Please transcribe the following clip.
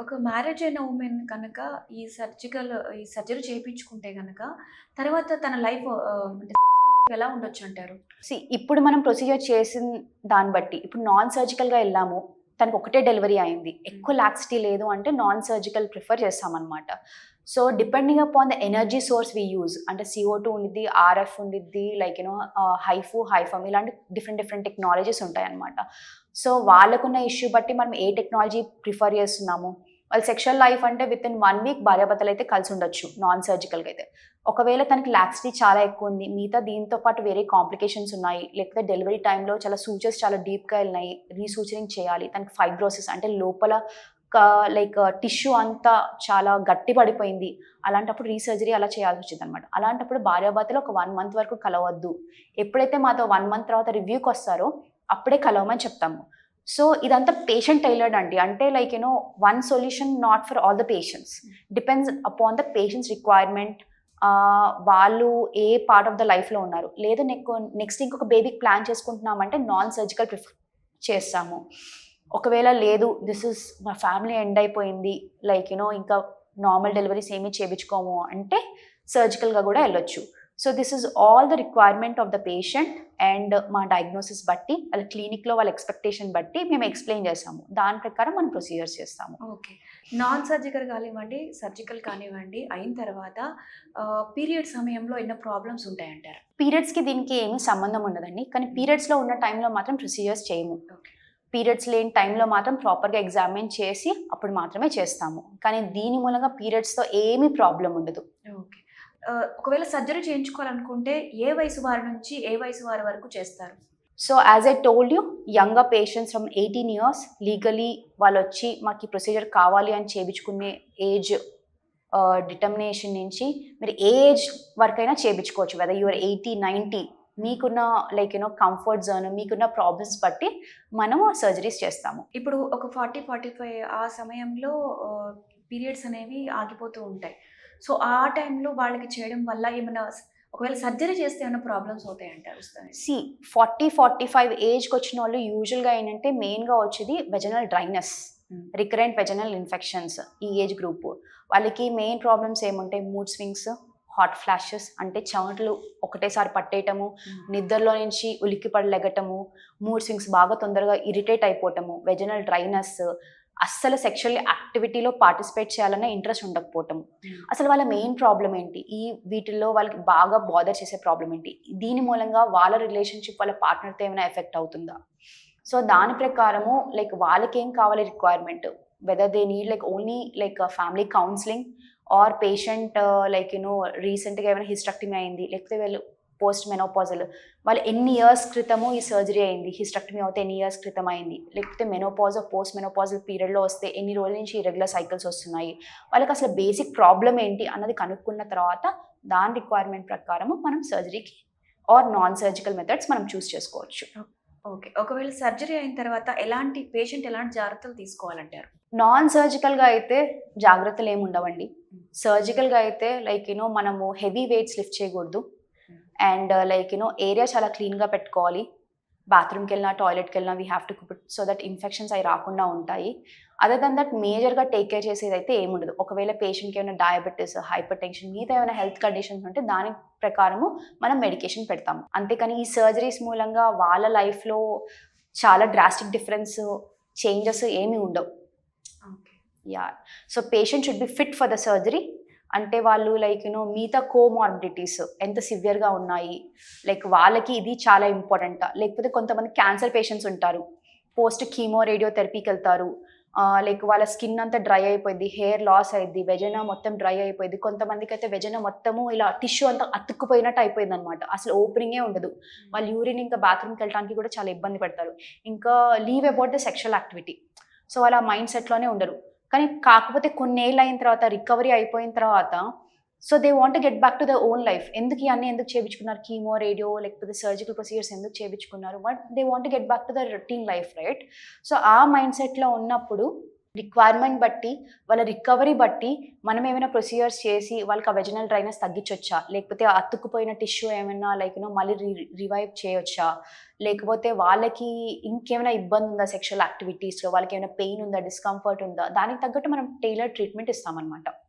ఒక మ్యారేజ్ అయిన వుమెన్ కనుక ఈ సర్జరీ చేయించుకుంటే గనక తర్వాత తన లైఫ్ అంటే లైఫ్ ఎలా ఉండొచ్చంటారు? ఇప్పుడు మనం ప్రొసీజర్ చేసిన దాన్ని బట్టి, ఇప్పుడు నాన్ సర్జికల్‌గా ఎళ్ళాము. తనకి ఒకటే డెలివరీ అయింది. ఎక్కువ లాక్సిటీ లేదు అంటే నాన్ సర్జికల్ ప్రిఫర్ చేస్తామనమాట. So, depending upon the energy source we use అంటే CO2 ఉండిద్ది, RF ఉండిద్ది, లైక్ హైఫు, హైఫమ్ ఇలాంటి డిఫరెంట్ టెక్నాలజీస్ ఉంటాయన్నమాట. సో, వాళ్ళకున్న ఇష్యూ బట్టి మనం ఏ టెక్నాలజీ ప్రిఫర్ చేస్తున్నాము. వాళ్ళ సెక్షువల్ లైఫ్ అంటే వితిన్ 1 వీక్ భార్యాభర్తలైతే కలిసి ఉండొచ్చు నాన్ సర్జికల్‌గా అయితే. ఒకవేళ తనకి లాక్సిటీ చాలా ఎక్కువ ఉంది, మిగతా దీంతో పాటు వేరే కాంప్లికేషన్స్ ఉన్నాయి, లేకపోతే డెలివరీ టైంలో చాలా సూచర్స్ చాలా డీప్‌గా ఎళ్ళినాయి, రీసూచరింగ్ చేయాలి, తనకి ఫైబ్రోసిస్ అంటే లోపల లైక్ టిష్యూ అంతా చాలా గట్టి పడిపోయింది, అలాంటప్పుడు రీసర్జరీ అలా చేయాల్సొచ్చిద్దనమాట. అలాంటప్పుడు భార్యాభర్తలు ఒక 1 మంత్ వరకు కలవద్దు. ఎప్పుడైతే మాతో 1 మంత్ తర్వాత రివ్యూకొస్తారో అప్పుడే కలవమని చెప్తాము. సో, ఇదంతా పేషెంట్ టైలర్డ్ అండి. అంటే like one solution not for all the patients. Depends upon the patients requirement. వాళ్ళు ఏ పార్ట్ ఆఫ్ ద లైఫ్‌లో ఉన్నారు. లేదు నెక్స్ట్ ఇంకొక బేబీకి ప్లాన్ చేసుకుంటున్నామంటే నాన్ సర్జికల్ ప్రిఫర్ చేస్తాము. ఒకవేళ లేదు మా ఫ్యామిలీ ఎండ్ అయిపోయింది, లైక్ ఇంకా నార్మల్ డెలివరీస్ ఏమీ చేపించుకోము అంటే సర్జికల్‌గా కూడా ఎళ్ళొచ్చు. So, this is all the requirement of the patient and మా డయాగ్నోసిస్ బట్టి, వాళ్ళ క్లినిక్‌లో వాళ్ళ ఎక్స్‌పెక్టేషన్ బట్టి మేము ఎక్స్‌ప్లెయిన్ చేస్తాము. దాని ప్రకారం మనం ప్రొసీజర్స్ చేస్తాము. ఓకే. నాన్ సర్జికల్ కానివ్వండి, సర్జికల్ కానివ్వండి అయిన తర్వాత పీరియడ్ సమయంలో ఎన్నో ప్రాబ్లమ్స్ ఉంటాయంటారు. పీరియడ్స్‌కి దీనికి ఏమీ సంబంధం ఉండదండి. కానీ పీరియడ్స్‌లో ఉన్న టైంలో మాత్రం ప్రొసీజర్స్ చేయము. ఓకే. పీరియడ్స్ లేని టైంలో మాత్రం ప్రాపర్‌గా ఎగ్జామిన్ చేసి అప్పుడు మాత్రమే చేస్తాము. కానీ దీని మూలంగా పీరియడ్స్‌తో ఏమీ ప్రాబ్లమ్ ఉండదు. ఓకే. ఒకవేళ సర్జరీ చేయించుకోవాలనుకుంటే ఏ వయసు వారి నుంచి ఏ వయసు వారి వరకు చేస్తారు? So, as I told you, younger patients from 18 years legally వాళ్ళొచ్చి మాకు ఈ ప్రొసీజర్ కావాలి అని చేపించుకునే ఏజ్ డిటర్మినేషన్ నుంచి మీరు ఏ ఏజ్ వరకైనా చేపించుకోవచ్చు. వెదర్ యూ ఆర్ 80, 90 మీకున్న లైక్ కంఫర్ట్ జోన్, మీకున్న ప్రాబ్లమ్స్ బట్టి మనము సర్జరీస్ చేస్తాము. ఇప్పుడు ఒక 40, 45 ఆ సమయంలో పీరియడ్స్ అనేవి ఆగిపోతూ ఉంటాయి. సో, ఆ టైంలో వాళ్ళకి చేయడం వల్ల ఏమన్నా ఒకవేళ సర్జరీ చేస్తే ఏమన్నా ప్రాబ్లమ్స్ అవుతాయంటారు? 40, 45 ఏజ్‌కొచ్చినోళ్ళు యూజువల్‌గా ఏంటంటే మెయిన్‌గా వచ్చేది vaginal dryness, recurrent vaginal infections ఈ ఏజ్ గ్రూప్. వాళ్ళకి మెయిన్ ప్రాబ్లమ్స్ ఏముంటాయి? మూడ్ స్వింగ్స్, హాట్ ఫ్లాషెస్ అంటే చెమటలు ఒకటేసారి పట్టేయటము, నిద్రలో నుంచి ఉలిక్కిపడి లెగటము, మూడ్ స్వింగ్స్ బాగా తొందరగా ఇరిటేట్ అయిపోవటము, వెజనల్ డ్రైనెస్, అస్సలు సెక్షువల్ యాక్టివిటీలో పార్టిసిపేట్ చేయాలన్న ఇంట్రెస్ట్ ఉండకపోవటము. అసలు వాళ్ళ మెయిన్ ప్రాబ్లమ్ ఏంటి? వీటిల్లో వాళ్ళకి బాగా బాదర్ చేసే ప్రాబ్లమ్ ఏంటి? దీని మూలంగా వాళ్ళ రిలేషన్‌షిప్ వాళ్ళ పార్ట్నర్‌తో ఏమైనా ఎఫెక్ట్ అవుతుందా? సో, దాని ప్రకారము లైక్ వాళ్ళకేం కావాలి requirement, whether they need like only like family counselling or patient like రీసెంట్‌గా ఏమైనా హిస్టెక్టమీ అయింది, లేకపోతే వీళ్ళు పోస్ట్ మెనోపాజల్, వాళ్ళు ఎన్ని ఇయర్స్ క్రితము ఈ సర్జరీ అయింది, హిస్టెక్టమీ అవుతే ఎన్ని ఇయర్స్ క్రితం అయింది, లేకపోతే మెనోపాజ్ పోస్ట్ మెనోపాజల్ పీరియడ్‌లో వస్తే ఎన్ని రోజుల నుంచి ఇర్రెగ్యులర్ సైకిల్స్ వస్తున్నాయి, వాళ్ళకి అసలు బేసిక్ ప్రాబ్లమ్ ఏంటి అన్నది కనుక్కున్న తర్వాత దాని రిక్వైర్మెంట్ ప్రకారము మనం సర్జరీకి ఆర్ నాన్ సర్జికల్ మెథడ్స్ మనం చూస్ చేసుకోవచ్చు. ఓకే. ఒకవేళ సర్జరీ అయిన తర్వాత పేషెంట్ ఎలాంటి జాగ్రత్తలు తీసుకోవాలంటారు? నాన్ సర్జికల్‌గా అయితే జాగ్రత్తలు ఏమి ఉండవండి. సర్జికల్‌గా అయితే లైక్ మనము హెవీ వెయిట్స్ లిఫ్ట్ చేయకూడదు. అండ్ లైక్ ఏరియా చాలా క్లీన్‌గా పెట్టుకోవాలి. బాత్రూమ్‌కెళ్ళినా, టాయిలెట్‌కెళ్ళినా we have to keep it so that infections అవి రాకుండా ఉంటాయి. అదర్ దెన్ దట్ మేజర్‌గా టేక్ కేర్ చేసేదైతే ఏముండదు. ఒకవేళ పేషెంట్‌కి ఏమైనా డయాబెటిస్, హైపర్ టెన్షన్ మిగతా ఏమైనా హెల్త్ కండిషన్స్ ఉంటే దాని ప్రకారము మనం మెడికేషన్ పెడతాము. అంతేకాని ఈ సర్జరీస్ మూలంగా వాళ్ళ లైఫ్‌లో చాలా డ్రాస్టిక్ డిఫరెన్స్, చేంజెస్ ఏమీ ఉండవు. Okay. Yeah! So, patient should be fit for the surgery. అంటే వాళ్ళు లైక్ మిగతా కోమార్బిడిటీస్ ఎంత సివియర్‌గా ఉన్నాయి, లైక్ వాళ్ళకి ఇది చాలా ఇంపార్టెంటా? లేకపోతే కొంతమంది క్యాన్సర్ పేషెంట్స్ ఉంటారు. పోస్ట్ కీమో రేడియోథెరపీకెళ్తారు. లైక్ వాళ్ళ స్కిన్ అంతా డ్రై అయిపోయిద్ది, హెయిర్ లాస్ అయిద్ది, వెజైనా మొత్తం డ్రై అయిపోయిద్ది. కొంతమందికైతే వెజైనా మొత్తము ఇలా టిష్యూ అంతా అతుక్కుపోయినట్టు అయిపోయిందనమాట. అసలు ఓపెనింగే ఉండదు. వాళ్ళు యూరిన్ ఇంకా బాత్రూమ్‌కెళ్ళటానికి కూడా చాలా ఇబ్బంది పడతారు. ఇంకా leave about the sexual activity. So, వాళ్ళ మైండ్ సెట్‌లోనే ఉండరు. కానీ కాకపోతే కొన్నేళ్ళు అయిన తర్వాత రికవరీ అయిపోయిన తర్వాత so they want to get back to their own life. Chemo ఎందుకు చేపించుకున్నారు? కీమో, రేడియో లేకపోతే సర్జికల్ ప్రొసీజర్స్ ఎందుకు చేపించుకున్నారు? But they want to get back to their routine life, right? So, ఆ మైండ్ సెట్‌లో ఉన్నప్పుడు రిక్వైర్మెంట్ బట్టి, వాళ్ళ రికవరీ బట్టి మనం ఏమైనా ప్రొసీజర్స్ చేసి వాళ్ళకి ఆ వెజనల్ డ్రైనెస్ తగ్గించొచ్చా? లేకపోతే ఆ అతుక్కుపోయిన టిష్యూ ఏమైనా లైక్ మళ్ళీ రివైవ్ చేయొచ్చా? లేకపోతే వాళ్ళకి ఇంకేమైనా ఇబ్బంది ఉందా సెక్షువల్ యాక్టివిటీస్‌లో? వాళ్ళకేమైనా పెయిన్ ఉందా? డిస్కంఫర్ట్ ఉందా? దానికి తగ్గట్టు మనం టైలర్డ్ ట్రీట్మెంట్ ఇస్తామనమాట.